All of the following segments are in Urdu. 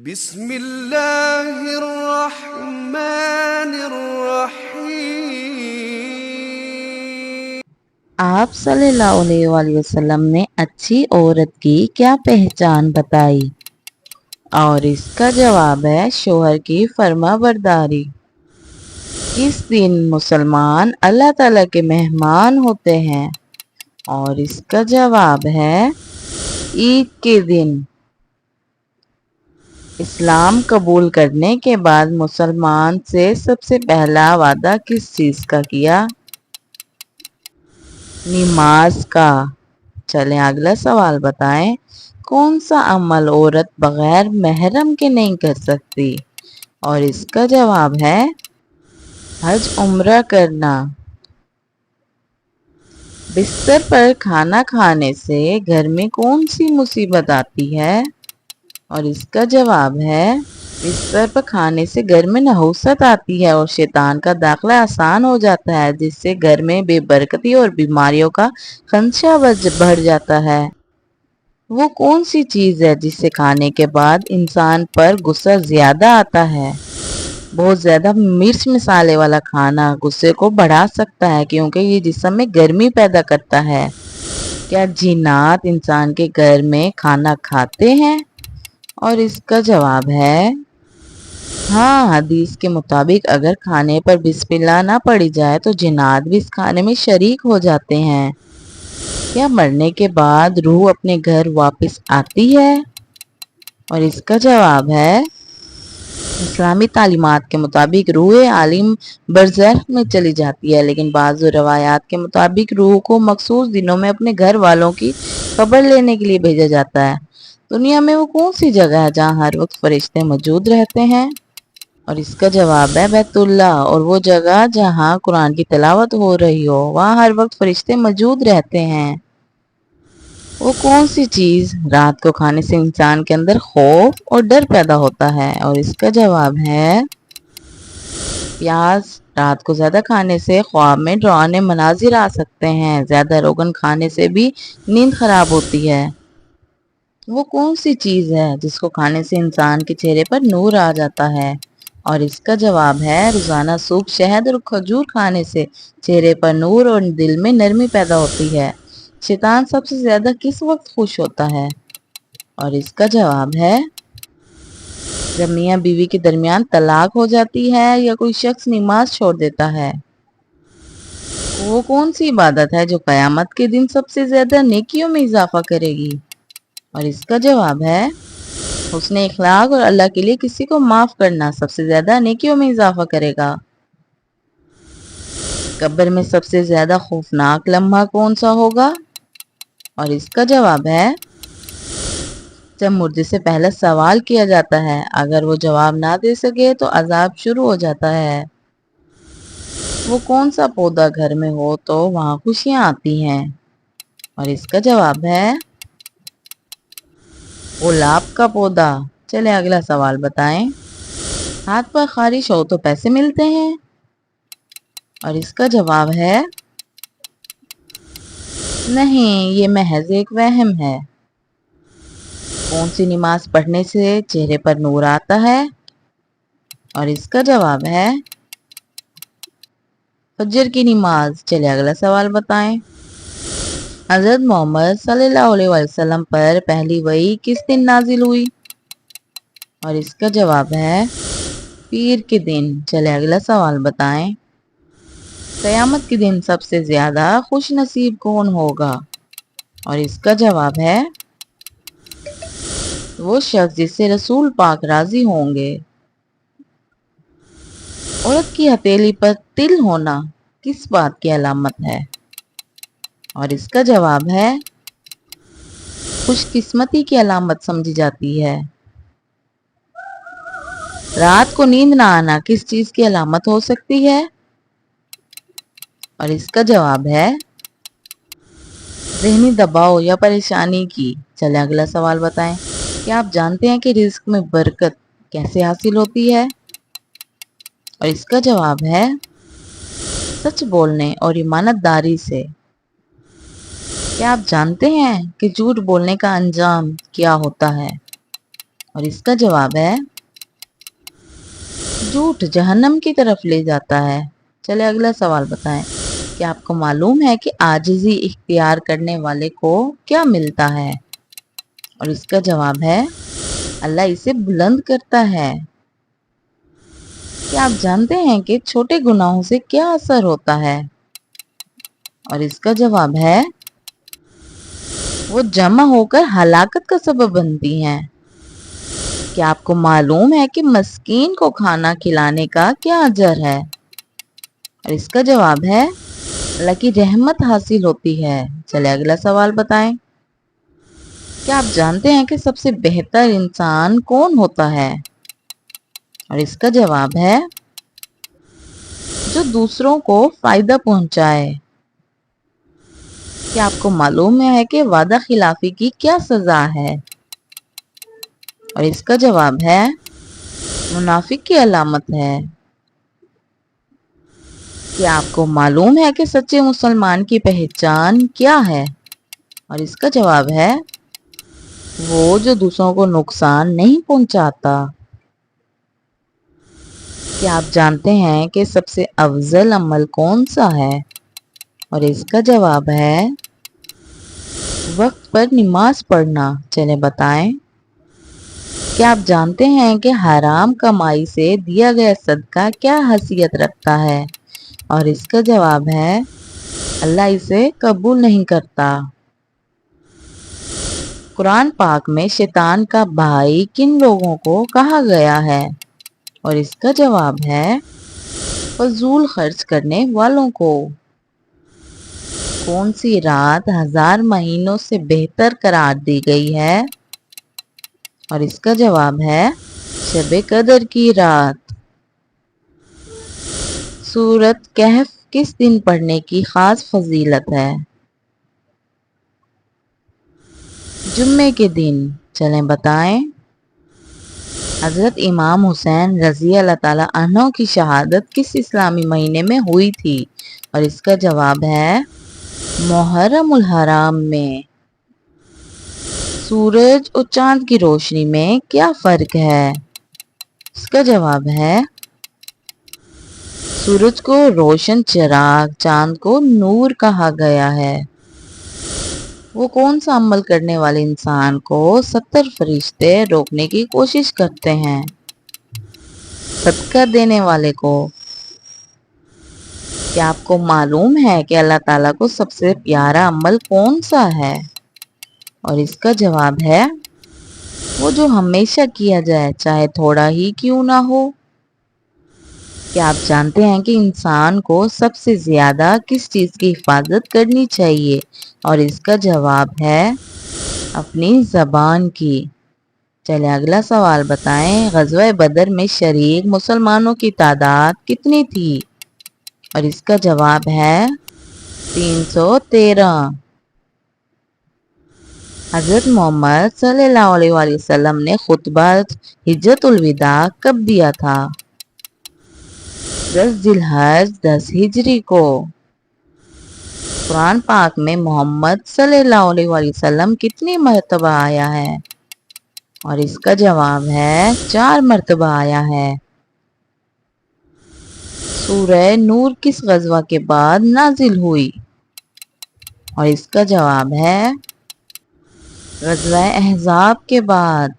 بسم اللہ الرحمن الرحیم۔ آپ صلی اللہ علیہ وآلہ وسلم نے اچھی عورت کی کیا پہچان بتائی؟ اور اس کا جواب ہے شوہر کی فرما برداری۔ کس دن مسلمان اللہ تعالیٰ کے مہمان ہوتے ہیں؟ اور اس کا جواب ہے عید کے دن۔ اسلام قبول کرنے کے بعد مسلمان سے سب سے پہلا وعدہ کس چیز کا کیا؟ نماز کا۔ چلیں اگلا سوال بتائیں۔ کون سا عمل عورت بغیر محرم کے نہیں کر سکتی؟ اور اس کا جواب ہے حج عمرہ کرنا۔ بستر پر کھانا کھانے سے گھر میں کون سی مصیبت آتی ہے؟ اور اس کا جواب ہے بستر پر کھانے سے گھر میں نحوست آتی ہے اور شیطان کا داخلہ آسان ہو جاتا ہے، جس سے گھر میں بے برکتی اور بیماریوں کا خدشہ بڑھ جاتا ہے۔ وہ کون سی چیز ہے جس سے کھانے کے بعد انسان پر غصہ زیادہ آتا ہے؟ بہت زیادہ مرچ مسالے والا کھانا غصے کو بڑھا سکتا ہے کیونکہ یہ جسم میں گرمی پیدا کرتا ہے۔ کیا جنات انسان کے گھر میں کھانا کھاتے ہیں؟ اور اس کا جواب ہے ہاں، حدیث کے مطابق اگر کھانے پر بسم اللہ نہ پڑھی جائے تو جنات بھی اس کھانے میں شریک ہو جاتے ہیں۔ کیا مرنے کے بعد روح اپنے گھر واپس آتی ہے؟ اور اس کا جواب ہے اسلامی تعلیمات کے مطابق روح عالم برزخ میں چلی جاتی ہے، لیکن بعض روایات کے مطابق روح کو مخصوص دنوں میں اپنے گھر والوں کی خبر لینے کے لیے بھیجا جاتا ہے۔ دنیا میں وہ کون سی جگہ ہے جہاں ہر وقت فرشتے موجود رہتے ہیں؟ اور اس کا جواب ہے بیت اللہ، اور وہ جگہ جہاں قرآن کی تلاوت ہو رہی ہو وہاں ہر وقت فرشتے موجود رہتے ہیں۔ وہ کون سی چیز رات کو کھانے سے انسان کے اندر خوف اور ڈر پیدا ہوتا ہے؟ اور اس کا جواب ہے پیاز۔ رات کو زیادہ کھانے سے خواب میں ڈراؤنے مناظر آ سکتے ہیں۔ زیادہ روغن کھانے سے بھی نیند خراب ہوتی ہے۔ وہ کون سی چیز ہے جس کو کھانے سے انسان کے چہرے پر نور آ جاتا ہے؟ اور اس کا جواب ہے روزانہ صبح شہد اور کھجور کھانے سے چہرے پر نور اور دل میں نرمی پیدا ہوتی ہے۔ شیطان سب سے زیادہ کس وقت خوش ہوتا ہے؟ اور اس کا جواب ہے جب میاں بیوی کے درمیان طلاق ہو جاتی ہے یا کوئی شخص نماز چھوڑ دیتا ہے۔ وہ کون سی عبادت ہے جو قیامت کے دن سب سے زیادہ نیکیوں میں اضافہ کرے گی؟ اور اس کا جواب ہے حسن اخلاق اور اللہ کے لیے کسی کو معاف کرنا سب سے زیادہ نیکیوں میں اضافہ کرے گا۔ قبر میں سب سے زیادہ خوفناک لمحہ کون سا ہوگا؟ اور اس کا جواب ہے جب مردے سے پہلا سوال کیا جاتا ہے، اگر وہ جواب نہ دے سکے تو عذاب شروع ہو جاتا ہے۔ وہ کون سا پودا گھر میں ہو تو وہاں خوشیاں آتی ہیں؟ اور اس کا جواب ہے گلاب کا پودا۔ چلے اگلا سوال بتائیں۔ ہاتھ پر خارش ہو تو پیسے ملتے ہیں؟ اور اس کا جواب ہے نہیں، یہ محض ایک وہم ہے۔ کون سی نماز پڑھنے سے چہرے پر نور آتا ہے؟ اور اس کا جواب ہے فجر کی نماز۔ چلے اگلا سوال بتائیں۔ حضرت محمد صلی اللہ علیہ وسلم پر پہلی وحی کس دن نازل ہوئی؟ اور اس کا جواب ہے پیر کے دن۔ چلے اگلا سوال بتائیں۔ قیامت کے دن سب سے زیادہ خوش نصیب کون ہوگا؟ اور اس کا جواب ہے وہ شخص جس سے رسول پاک راضی ہوں گے۔ عورت کی ہتھیلی پر تل ہونا کس بات کی علامت ہے؟ اور اس کا جواب ہے خوش قسمتی کی علامت سمجھی جاتی ہے۔ رات کو نیند نہ آنا کس چیز کی علامت ہو سکتی ہے؟ اور اس کا جواب ہے ذہنی دباؤ یا پریشانی کی۔ چلے اگلا سوال بتائیں۔ کیا آپ جانتے ہیں کہ رزق میں برکت کیسے حاصل ہوتی ہے؟ اور اس کا جواب ہے سچ بولنے اور امانت داری سے۔ کیا آپ جانتے ہیں کہ جھوٹ بولنے کا انجام کیا ہوتا ہے؟ اور اس کا جواب ہے جھوٹ جہنم کی طرف لے جاتا ہے۔ چلے اگلا سوال بتائیں، کیا آپ کو معلوم ہے کہ عاجزی اختیار کرنے والے کو کیا ملتا ہے؟ اور اس کا جواب ہے اللہ اسے بلند کرتا ہے۔ کیا آپ جانتے ہیں کہ چھوٹے گناہوں سے کیا اثر ہوتا ہے؟ اور اس کا جواب ہے وہ جمع ہو کر ہلاکت کا سبب بنتی ہیں۔ کیا آپ کو معلوم ہے کہ مسکین کو کھانا کھلانے کا کیا اجر ہے؟ اور اس کا جواب ہے اللہ کی رحمت حاصل ہوتی ہے۔ چلے اگلا سوال بتائیں، کیا آپ جانتے ہیں کہ سب سے بہتر انسان کون ہوتا ہے؟ اور اس کا جواب ہے جو دوسروں کو فائدہ پہنچائے۔ کیا آپ کو معلوم ہے کہ وعدہ خلافی کی کیا سزا ہے؟ اور اس کا جواب ہے منافق کی علامت ہے۔ کیا آپ کو معلوم ہے کہ سچے مسلمان کی پہچان کیا ہے؟ اور اس کا جواب ہے وہ جو دوسروں کو نقصان نہیں پہنچاتا۔ کیا آپ جانتے ہیں کہ سب سے افضل عمل کون سا ہے؟ اور اس کا جواب ہے وقت پر نماز پڑھنا۔ چلیں بتائیں، کیا آپ جانتے ہیں کہ حرام کمائی سے دیا گیا صدقہ کیا حیثیت رکھتا ہے؟ اور اس کا جواب ہے اللہ اسے قبول نہیں کرتا۔ قرآن پاک میں شیطان کا بھائی کن لوگوں کو کہا گیا ہے؟ اور اس کا جواب ہے فضول خرچ کرنے والوں کو۔ کون سی رات 1000 مہینوں سے بہتر قرار دی گئی ہے؟ اور اس کا جواب ہے شب قدر کی رات۔ سورۃ کہف کس دن پڑھنے کی خاص فضیلت ہے؟ جمعے کے دن۔ چلیں بتائیں، حضرت امام حسین رضی اللہ تعالیٰ عنہ کی شہادت کس اسلامی مہینے میں ہوئی تھی؟ اور اس کا جواب ہے محرم الحرام میں۔ سورج اور چاند کی روشنی میں کیا فرق ہے؟ اس کا جواب ہے سورج کو روشن چراغ، چاند کو نور کہا گیا ہے۔ وہ کون سا عمل کرنے والے انسان کو 70 فرشتے روکنے کی کوشش کرتے ہیں؟ صدقہ دینے والے کو۔ کیا آپ کو معلوم ہے کہ اللہ تعالیٰ کو سب سے پیارا عمل کون سا ہے؟ اور اس کا جواب ہے وہ جو ہمیشہ کیا جائے چاہے تھوڑا ہی کیوں نہ ہو۔ کیا آپ جانتے ہیں کہ انسان کو سب سے زیادہ کس چیز کی حفاظت کرنی چاہیے؟ اور اس کا جواب ہے اپنی زبان کی۔ چلے اگلا سوال بتائیں، غزوہ بدر میں شریک مسلمانوں کی تعداد کتنی تھی؟ اور اس کا جواب ہے 313۔ حضرت محمد صلی اللہ علیہ وآلہ وسلم نے خطبہ حجۃ الوداع کب دیا تھا؟ 10 ذی الحجہ 10 ہجری کو۔ قرآن پاک میں محمد صلی اللہ علیہ وآلہ وسلم کتنی مرتبہ آیا ہے؟ اور اس کا جواب ہے 4 مرتبہ آیا ہے۔ سورہ نور کس غزوہ کے بعد نازل ہوئی؟ اور اس کا جواب ہے غزوہ احزاب کے بعد۔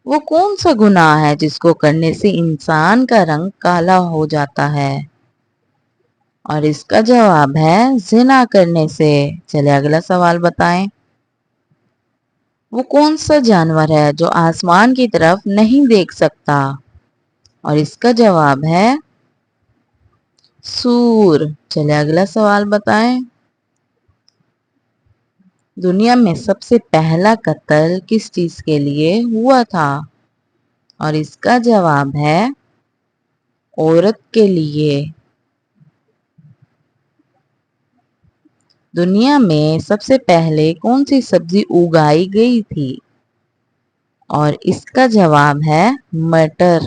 وہ کون سا گناہ ہے جس کو کرنے سے انسان کا رنگ کالا ہو جاتا ہے؟ اور اس کا جواب ہے زنا کرنے سے۔ چلے اگلا سوال بتائیں، وہ کون سا جانور ہے جو آسمان کی طرف نہیں دیکھ سکتا؟ اور اس کا جواب ہے سور۔ چلے اگلا سوال بتائیں، دنیا میں سب سے پہلا قتل کس چیز کے لیے ہوا تھا؟ اور اس کا جواب ہے عورت کے لیے۔ دنیا میں سب سے پہلے کون سی سبزی اگائی گئی تھی؟ اور اس کا جواب ہے مٹر۔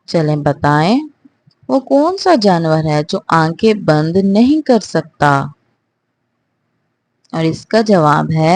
چلیں بتائیں، وہ کون سا جانور ہے جو آنکھیں بند نہیں کر سکتا؟ اور اس کا جواب ہے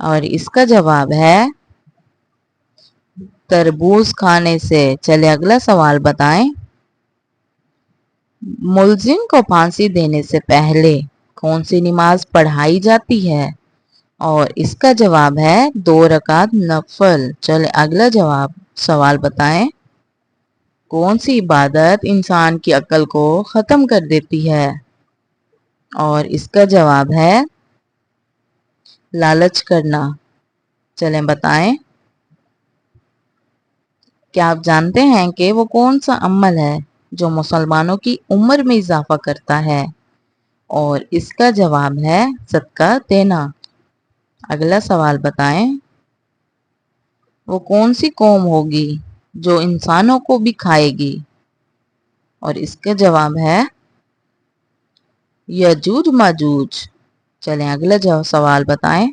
اور اس کا جواب ہے تربوز کھانے سے۔ چلے اگلا سوال بتائیں۔ ملزم کو پھانسی دینے سے پہلے کون سی نماز پڑھائی جاتی ہے؟ اور اس کا جواب ہے 2 رکعت نفل۔ چلے اگلا سوال بتائیں۔ کون سی عبادت انسان کی عقل کو ختم کر دیتی ہے؟ اور اس کا جواب ہے لالچ کرنا۔ چلیں بتائیں۔ کیا آپ جانتے ہیں کہ وہ کون سا عمل ہے جو مسلمانوں کی عمر میں اضافہ کرتا ہے؟ اور اس کا جواب ہے صدقہ دینا۔ اگلا سوال بتائیں۔ وہ کون سی قوم ہوگی جو انسانوں کو بھی کھائے گی؟ اور اس کا جواب ہے یجوج ماجوج۔ چلیں اگلا سوال بتائیں۔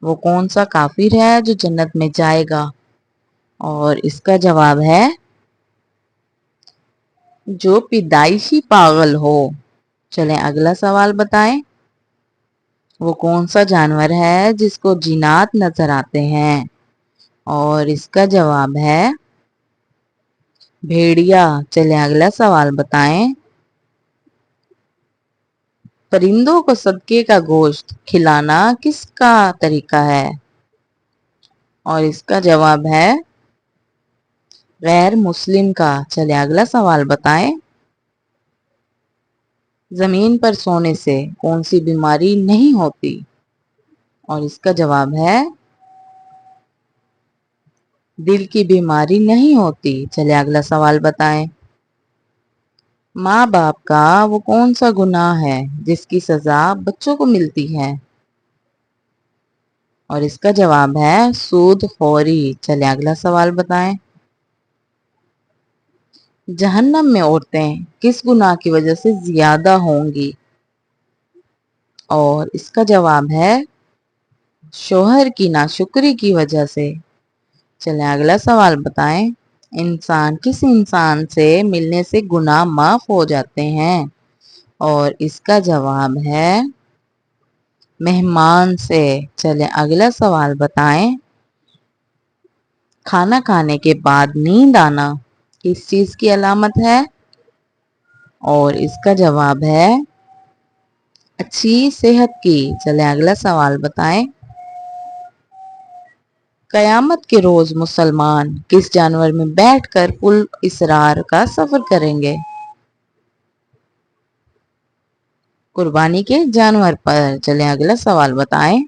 وہ کون سا کافر ہے جو جنت میں جائے گا؟ اور اس کا جواب ہے جو پیدائشی پاگل ہو۔ چلیں اگلا سوال بتائیں۔ وہ کون سا جانور ہے جس کو جنات نظر آتے ہیں؟ اور اس کا جواب ہے بھیڑیا۔ چلیں اگلا سوال بتائیں۔ پرندوں کو صدقے کا گوشت کھلانا کس کا طریقہ ہے؟ اور اس کا جواب ہے غیر مسلم کا۔ چلیں اگلا سوال بتائیں۔ زمین پر سونے سے کون سی بیماری نہیں ہوتی؟ اور اس کا جواب ہے دل کی بیماری نہیں ہوتی۔ چلیں اگلا سوال بتائیں۔ ماں باپ کا وہ کون سا گناہ ہے جس کی سزا بچوں کو ملتی ہے؟ اور اس کا جواب ہے سود خوری۔ چلیں اگلا سوال بتائیں۔ جہنم میں عورتیں کس گناہ کی وجہ سے زیادہ ہوں گی؟ اور اس کا جواب ہے شوہر کی ناشکری کی وجہ سے۔ چلیں اگلا سوال بتائیں۔ کس انسان سے ملنے سے گناہ معاف ہو جاتے ہیں؟ اور اس کا جواب ہے مہمان سے۔ چلیں اگلا سوال بتائیں۔ کھانا کھانے کے بعد نیند آنا کس چیز کی علامت ہے؟ اور اس کا جواب ہے اچھی صحت کی۔ چلیں اگلا سوال بتائیں۔ قیامت کے روز مسلمان کس جانور میں بیٹھ کر پل اسرار کا سفر کریں گے؟ قربانی کے جانور پر۔ چلیں اگلا سوال بتائیں۔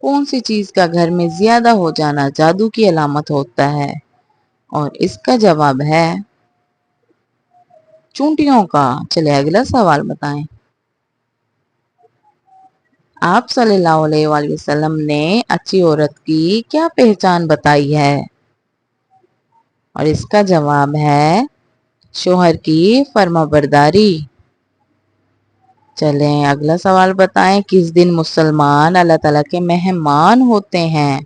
کون سی چیز کا گھر میں زیادہ ہو جانا جادو کی علامت ہوتا ہے؟ اور اس کا جواب ہے چونٹیوں کا۔ چلیں اگلا سوال بتائیں۔ آپ صلی اللہ علیہ وآلہ وسلم نے اچھی عورت کی کیا پہچان بتائی ہے؟ اور اس کا جواب ہے شوہر کی فرمانبرداری۔ چلیں اگلا سوال بتائیں۔ کس دن مسلمان اللہ تعالیٰ کے مہمان ہوتے ہیں؟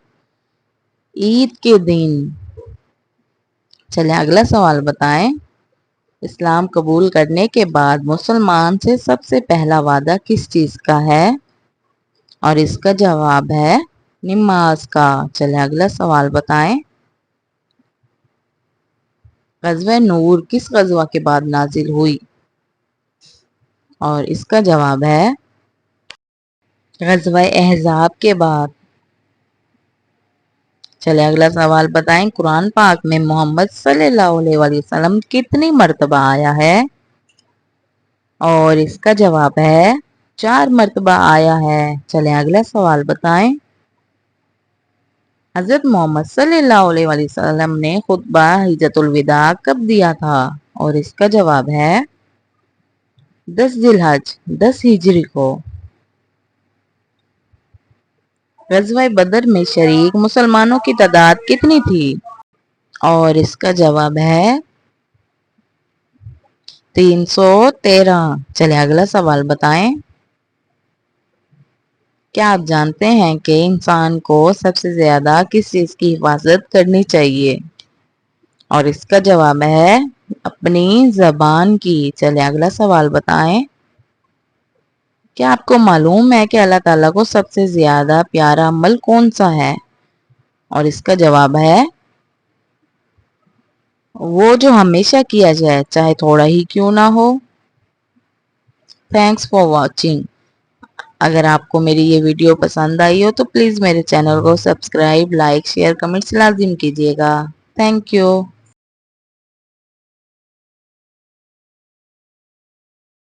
عید کے دن۔ چلیں اگلا سوال بتائیں۔ اسلام قبول کرنے کے بعد مسلمان سے سب سے پہلا وعدہ کس چیز کا ہے؟ اور اس کا جواب ہے نماز کا۔ چلیں اگلا سوال بتائیں۔ غزوہ نور کس غزوہ کے بعد نازل ہوئی؟ اور اس کا جواب ہے غزوہ احزاب کے بعد۔ چلیں اگلا سوال بتائیں۔ قرآن پاک میں محمد صلی اللہ علیہ وآلہ وسلم کتنی مرتبہ آیا ہے؟ اور اس کا جواب ہے 4 مرتبہ آیا ہے۔ چلیں اگلا سوال بتائیں۔ حضرت محمد صلی اللہ علیہ وآلہ وسلم نے خطبہ حجۃ الوداع کب دیا تھا؟ اور اس کا جواب ہے 10 ذی الحج 10 ہجری کو۔ غزوہ بدر میں شریک مسلمانوں کی تعداد کتنی تھی؟ اور اس کا جواب ہے 313۔ چلیں اگلا سوال بتائیں۔ کیا آپ جانتے ہیں کہ انسان کو سب سے زیادہ کس چیز کی حفاظت کرنی چاہیے؟ اور اس کا جواب ہے اپنی زبان کی۔ چلیں اگلا سوال بتائیں۔ کیا آپ کو معلوم ہے کہ اللہ تعالیٰ کو سب سے زیادہ پیارا عمل کون سا ہے؟ اور اس کا جواب ہے وہ جو ہمیشہ کیا جائے چاہے تھوڑا ہی کیوں نہ ہو۔ Thanks for watching. اگر آپ کو میری یہ ویڈیو پسند آئی ہو تو پلیز میرے چینل کو سبسکرائب، لائک، شیئر، کمنٹس لازم کیجیے گا۔ Thank you.